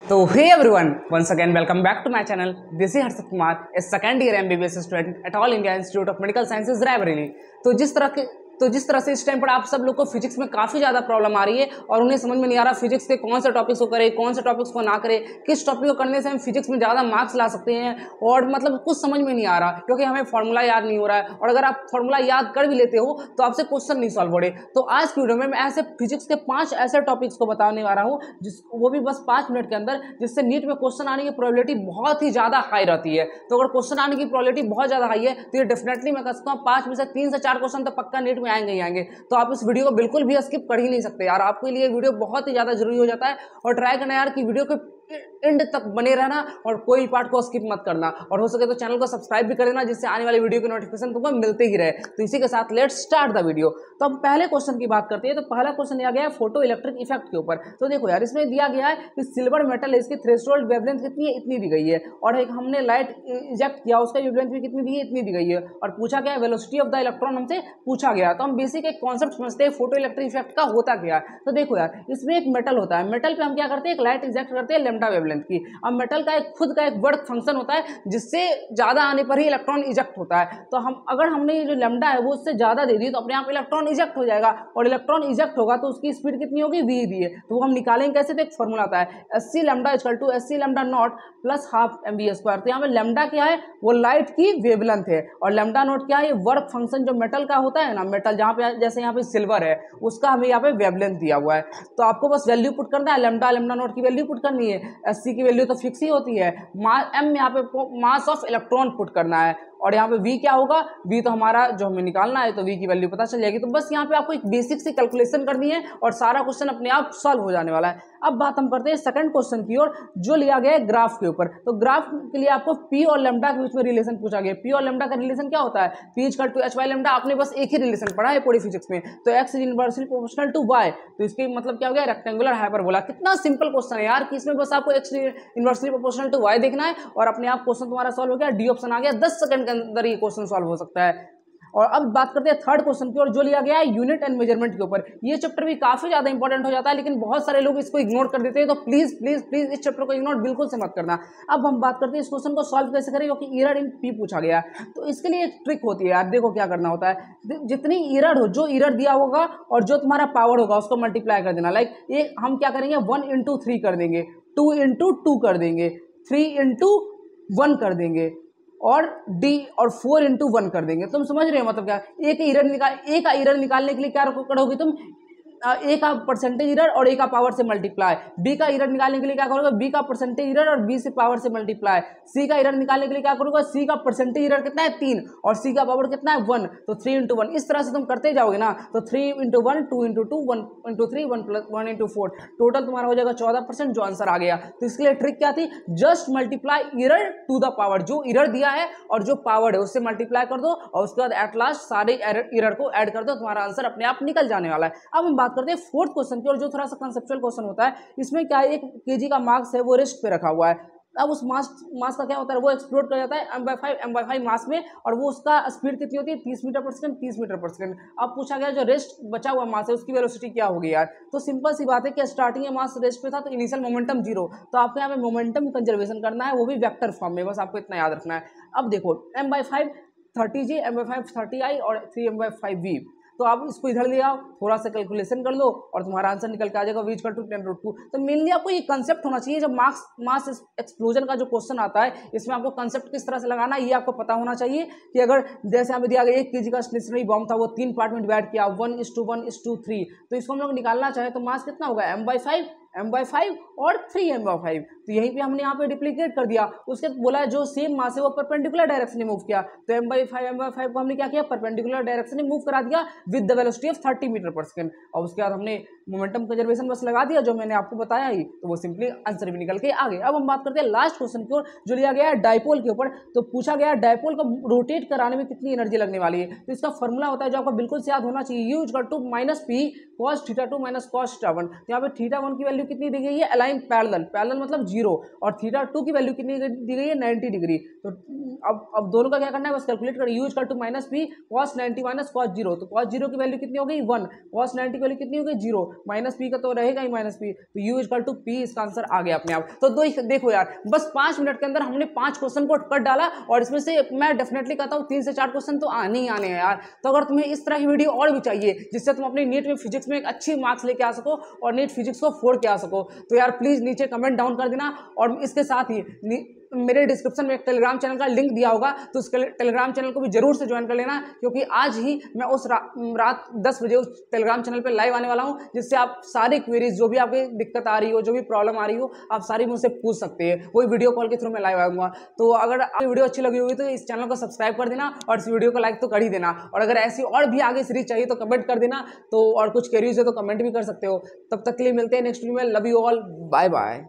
तो hey everyone, once again welcome back to my channel. This is Harshad Kumar, a second year MBBS student at All India Institute of Medical Sciences Raebareli. तो जिस तरह से इस time पर आप सब लोग को फिजिक्स में काफ़ी ज़्यादा प्रॉब्लम आ रही है और उन्हें समझ में नहीं आ रहा फिजिक्स के कौन से टॉपिक्स को करें, कौन से टॉपिक्स को ना करें, किस टॉपिक को करने से हम फिजिक्स में ज़्यादा मार्क्स ला सकते हैं, और मतलब कुछ समझ में नहीं आ रहा क्योंकि हमें फॉर्मूला याद नहीं हो रहा है। और अगर आप फॉर्मूला याद कर भी लेते हो तो आपसे क्वेश्चन नहीं सॉल्व हो रहे। तो आज की वीडियो में मैं ऐसे फिजिक्स के 5 ऐसे टॉपिक्स को बताने वाला हूँ वो भी बस 5 मिनट के अंदर, जिससे नीट में क्वेश्चन आने की प्रोबेबिलिटी बहुत ही ज़्यादा हाई रहती है। तो अगर क्वेश्चन आने की प्रोबेबिलिटी बहुत ज़्यादा हाई है तो ये डेफिनेटली मैं कह सकता हूँ 5 में से 3 से 4 क्वेश्चन तो पक्का नीट में आएंगे ही आएंगे। तो आप इस वीडियो को बिल्कुल भी स्किप कर ही नहीं सकते यार, आपके लिए वीडियो बहुत ही ज़्यादा जरूरी हो जाता है। और ट्राई करना यार कि वीडियो के एंड तक बने रहना और कोई पार्ट को स्किप मत करना, और हो सके तो चैनल को सब्सक्राइब भी कर देना जिससे आने वाली वीडियो की नोटिफिकेशन तुमको मिलते ही रहे। तो इसी के साथ लेट्स स्टार्ट द वीडियो। तो हम पहले क्वेश्चन की बात करते हैं। तो पहला क्वेश्चन दिया गया है फोटो इलेक्ट्रिक इफेक्ट के ऊपर। तो देखो यार, इसमें दिया गया है कि सिल्वर मेटल है, इसकी थ्रेशोल्ड वेवलेंथ कितनी है, इतनी दी गई है, और एक हमने लाइट इजेक्ट किया उसका वेवलेंथ भी कितनी दी है, इतनी दी गई है, और पूछा गया वेलोसिटी ऑफ द इलेक्ट्रॉन हमसे पूछा गया। तो हम बेसिक एक कॉन्सेप्ट समझते हैं फोटो इलेक्ट्रिक इफेक्ट का होता क्या है। तो देखो यार, इसमें एक मेटल होता है, मेटल पे हम क्या करते हैं, एक लाइट इजेक्ट करते हैं लैम्डा वेवलेंथ की। अब मेटल का एक खुद का एक वर्क फंक्शन होता है जिससे ज्यादा आने पर ही इलेक्ट्रॉन इजेक्ट होता है। तो अगर हमने ये जो लैम्डा है वो उससे ज्यादा दे दी तो अपने आप इलेक्ट्रॉन इजेक्ट हो जाएगा, और इलेक्ट्रॉन इजेक्ट होगा तो उसकी स्पीड कितनी होगी, वी दी है। तो वो हम निकालेंगे कैसे, तो एक फॉर्मूला आता है SC lambda equal to SC lambda naught plus half MV square. तो यहाँ पे लैम्डा क्या है, वो लाइट की वेवलेंथ है, और लैम्डा नॉट क्या है, वर्क फंक्शन जो मेटल का होता है ना, मेटल जहाँ पे जैसे यहाँ पे सिल्वर है उसका हमें यहाँ पे वेवलेंथ दिया हुआ है। तो आपको बस वैल्यू पुट करना है, लैम्डा लैम्डा नॉट की वैल्यू पुट करनी है, एससी की वैल्यू तो फिक्स ही होती है, एम यहाँ पे मास ऑफ इलेक्ट्रॉन पुट करना है, और यहाँ पे v क्या होगा, v तो हमारा जो हमें निकालना है, तो v की वैल्यू पता चल जाएगी। तो बस यहाँ पे आपको एक बेसिक सी कैलकुलेशन करनी है और सारा क्वेश्चन अपने आप सॉल्व हो जाने वाला है। अब बात हम करते हैं सेकंड क्वेश्चन की ओर, जो लिया गया है ग्राफ के ऊपर। तो ग्राफ के लिए आपको p और लैम्डा के बीच में रिलेशन पूछा गया। p और लैम्डा का रिलेशन क्या होता है, p equal to h by lambda. आपने बस एक ही रिलेशन पढ़ा है पूरी फिजिक्स में, तो x is inversely proportional to y। तो इसके मतलब क्या हो गया, रेक्टेंगुलर हाइपरबोला। कितना सिंपल क्वेश्चन है यार कि इसमें बस आपको x inversely proportional to y देखना है और अपने आप क्वेश्चन तुम्हारा सॉल्व हो गया। डी ऑप्शन आ गया, 10 सेकंड के अंदर ये क्वेश्चन सॉल्व हो सकता है। और अब बात करते हैं थर्ड क्वेश्चन की, और जो लिया गया है यूनिट एंड मेजरमेंट के ऊपर। ये चैप्टर भी काफी ज्यादा इंपॉर्टेंट हो जाता है, लेकिन बहुत सारे लोग इसको इग्नोर कर देते हैं। तो प्लीज प्लीज प्लीज इस चैप्टर को इग्नोर बिल्कुल से मत करना। अब हम बात करते हैं इस क्वेश्चन को सॉल्व कैसे करें, क्योंकि ईरर इन पी पूछा गया है। तो इसके लिए एक ट्रिक होती है यार, देखो क्या करना होता है। जितनी ईरर हो, जो ईरर दिया होगा और जो तुम्हारा पावर होगा उसको मल्टीप्लाई कर देना। लाइक ये हम क्या करेंगे, 1 इंटू 3 कर देंगे, 2 इंटू 2 कर देंगे, 3 इंटू 1 कर देंगे, और d और 4 इंटू 1 कर देंगे। तुम समझ रहे हो मतलब क्या, एक का ईरर निकालने के लिए क्या करोगे तुम, ए का परसेंटेज इरर और ए का पावर से मल्टीप्लाई। बी का इरर निकालने के लिए क्या करोगे, बी का परसेंटेज इरर और बी से पावर से मल्टीप्लाई। सी का इरर निकालने के लिए क्या करोगे, सी का परसेंटेज इरर कितना है 3 और सी का पावर कितना है 1, तो 3 इंटू 1। इस तरह से तुम करते जाओगे ना, तो 3 into 1, 2 into 2, 1 into 3, 1 into 4, total तुम्हारा हो जाएगा 14%, जो आंसर आ गया। तो इसके लिए ट्रिक क्या थी, just multiply error to the power. जो इरर दिया है और जो पावर है उससे मल्टीप्लाई कर दो, और उसके बाद एट लास्ट सारे इरर को ऐड कर दो, तुम्हारा आंसर अपने आप निकल जाने वाला है। अब हम बात करते हैं फोर्थ क्वेश्चन की, और जो थोड़ा सा कंसेप्चुअल क्वेश्चन होता है। इसमें क्या है, 1 केजी का मास है वो रेस्ट पे रखा हुआ है। अब उस मास का क्या होता है, वो एक्सप्लोड कर जाता है m/5 मास में, और वो उसका स्पीड कितनी होती है, 30 metre per second, 30 metre per second. अब पूछा गया जो रेस्ट बचा हुआ मास है उसकी वेलोसिटी क्या होगी यार। तो सिंपल सी बात है कि स्टार्टिंग में मास रेस्ट पे था तो इनिशियल मोमेंटम 0, तो आपको यहाँ पे मोमेंटम कंजर्वेशन करना है, वो भी वेक्टर फॉर्म में, बस आपको इतना याद रखना है। अब देखो m/5 30g, m/5 30i और 3m/5v। तो आप इसको इधर ले आओ, थोड़ा सा कैलकुलेशन कर लो और तुम्हारा आंसर निकल के आ जाएगा, v इक्वल टू 10√2। तो मेनली आपको ये कंसेप्ट होना चाहिए, जब मास एक्सप्लोजन का जो क्वेश्चन आता है इसमें आपको कंसेप्ट किस तरह से लगाना है ये आपको पता होना चाहिए। कि अगर जैसे हमें दिया गया 1 केजी का स्टेशनरी बॉम्ब था, वो 3 पार्ट में डिवाइड किया, 1:1:3, तो इसको हम लोग निकालना चाहे तो मास कितना होगा, m/5 और 3m/5। तो यहीं पे हमने यहाँ पे डिप्लीकेट कर दिया। उसके बोला है जो सेम मास है वो परपेंडिकुलर डायरेक्शन में मूव किया, तो m/5 को हमने क्या किया, परपेंडिकुलर डायरेक्शन में मूव करा दिया with the velocity of 30 metre per second. और उसके बाद हमने मोमेंटम कंजर्वेशन बस लगा दिया, जो मैंने आपको बताया ही, तो वो सिंपली आंसर भी निकल के आ गए। अब हम बात करते हैं लास्ट क्वेश्चन की ओर, जो लिया गया है डायपोल के ऊपर। तो पूछा गया है डायपोल को रोटेट कराने में कितनी एनर्जी लगने वाली है। तो इसका फॉर्मूला होता है जो आपको बिल्कुल से याद होना चाहिए, u = -p cos θ2 - cos θ1। यहाँ पे θ1 की वैल्यू वैल्यू कितनी दी गई है, अलाइन पैरेलल, पैरेलल मतलब 0, और थीटा 2 की वैल्यू कितनी दी गई है, 90 डिग्री। तो अब दोनों का क्या करना है, बस कैलकुलेट करें, u equal to minus p cos 90 minus cos 0, तो कॉस 0 की वैल्यू कितनी हो गई 1, कॉस 90 की वैल्यू कितनी हो गई 0, माइनस पी का तो रहेगा ही माइनस पी, तो यू इक्वल टू पी, इसका आंसर आ गया अपने आप। तो देखो यार, बस 5 मिनट के अंदर हमने 5 क्वेश्चन को कर डाला, और इसमें से मैं डेफिनेटली कहता हूँ 3 से 4 क्वेश्चन तो आने ही आने हैं यार। तो अगर तुम्हें इस तरह की वीडियो और भी चाहिए जिससे तुम अपने नीट में फिजिक्स में एक अच्छी मार्क्स लेके आ सको और नीट फिजिक्स को फोड़ के आ सको, तो यार प्लीज नीचे कमेंट डाउन कर देना। और इसके साथ ही मेरे डिस्क्रिप्शन में एक टेलीग्राम चैनल का लिंक दिया होगा, तो उस टेलीग्राम चैनल को भी जरूर से ज्वाइन कर लेना, क्योंकि आज ही मैं उस रात 10 बजे उस टेलीग्राम चैनल पे लाइव आने वाला हूं, जिससे आप सारी क्वेरीज, जो भी आपकी दिक्कत आ रही हो, जो भी प्रॉब्लम आ रही हो, आप सारी मुझसे पूछ सकते हैं, वही वीडियो कॉल के थ्रू मैं लाइव आऊंगा। तो अगर आपकी वीडियो अच्छी लगी होगी तो इस चैनल को सब्सक्राइब कर देना, और इस वीडियो को लाइक तो कर ही देना, और अगर ऐसी और भी आगे सीरीज चाहिए तो कमेंट कर देना, तो और कुछ क्वेरीज है तो कमेंट भी कर सकते हो। तब तक के लिए मिलते हैं नेक्स्ट वीडियो में। Love you all, bye bye.